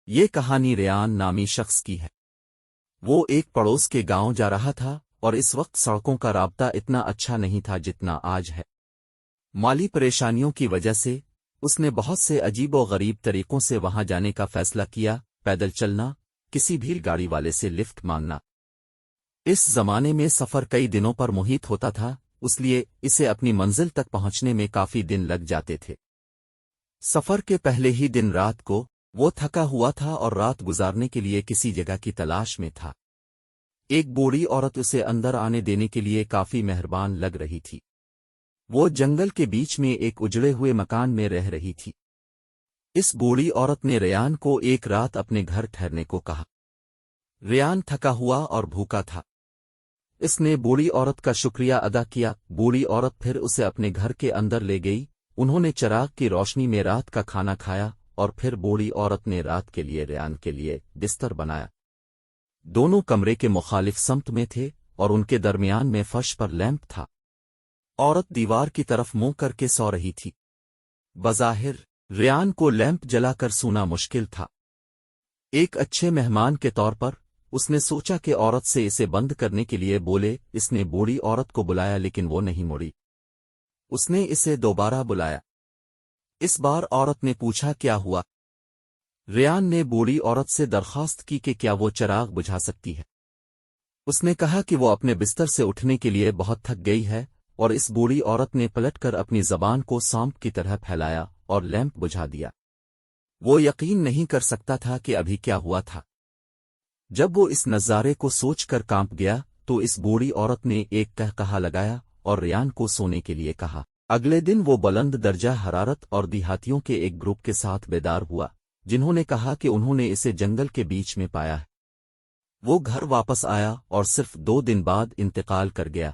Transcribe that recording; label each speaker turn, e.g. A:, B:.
A: یہ کہانی ریان نامی شخص کی ہے۔ وہ ایک پڑوس کے گاؤں جا رہا تھا اور اس وقت سڑکوں کا رابطہ اتنا اچھا نہیں تھا جتنا آج ہے۔ مالی پریشانیوں کی وجہ سے اس نے بہت سے عجیب و غریب طریقوں سے وہاں جانے کا فیصلہ کیا، پیدل چلنا، کسی بھی گاڑی والے سے لفٹ مانگنا۔ اس زمانے میں سفر کئی دنوں پر محیط ہوتا تھا، اس لیے اسے اپنی منزل تک پہنچنے میں کافی دن لگ جاتے تھے۔ سفر کے پہلے ہی دن رات کو وہ تھکا ہوا تھا اور رات گزارنے کے لیے کسی جگہ کی تلاش میں تھا۔ ایک بوڑھی عورت اسے اندر آنے دینے کے لیے کافی مہربان لگ رہی تھی۔ وہ جنگل کے بیچ میں ایک اجڑے ہوئے مکان میں رہ رہی تھی۔ اس بوڑھی عورت نے ریان کو ایک رات اپنے گھر ٹھہرنے کو کہا۔ ریان تھکا ہوا اور بھوکا تھا۔ اس نے بوڑھی عورت کا شکریہ ادا کیا۔ بوڑھی عورت پھر اسے اپنے گھر کے اندر لے گئی۔ انہوں نے چراغ کی روشنی میں رات کا کھانا کھایا اور پھر بوڑھی عورت نے رات کے لیے ریان کے لیے بستر بنایا۔ دونوں کمرے کے مخالف سمت میں تھے اور ان کے درمیان میں فرش پر لیمپ تھا۔ عورت دیوار کی طرف منہ کر کے سو رہی تھی۔ بظاہر ریان کو لیمپ جلا کر سونا مشکل تھا۔ ایک اچھے مہمان کے طور پر اس نے سوچا کہ عورت سے اسے بند کرنے کے لیے بولے۔ اس نے بوڑھی عورت کو بلایا لیکن وہ نہیں مڑی۔ اس نے اسے دوبارہ بلایا۔ اس بار عورت نے پوچھا کیا ہوا؟ ریان نے بوڑھی عورت سے درخواست کی کہ کیا وہ چراغ بجھا سکتی ہے۔ اس نے کہا کہ وہ اپنے بستر سے اٹھنے کے لیے بہت تھک گئی ہے، اور اس بوڑھی عورت نے پلٹ کر اپنی زبان کو سانپ کی طرح پھیلایا اور لیمپ بجھا دیا۔ وہ یقین نہیں کر سکتا تھا کہ ابھی کیا ہوا تھا۔ جب وہ اس نظارے کو سوچ کر کانپ گیا تو اس بوڑھی عورت نے ایک قہقہا لگایا اور ریان کو سونے کے لیے کہا۔ اگلے دن وہ بلند درجہ حرارت اور دیہاتیوں کے ایک گروپ کے ساتھ بیدار ہوا، جنہوں نے کہا کہ انہوں نے اسے جنگل کے بیچ میں پایا ہے۔ وہ گھر واپس آیا اور صرف 2 دن بعد انتقال کر گیا۔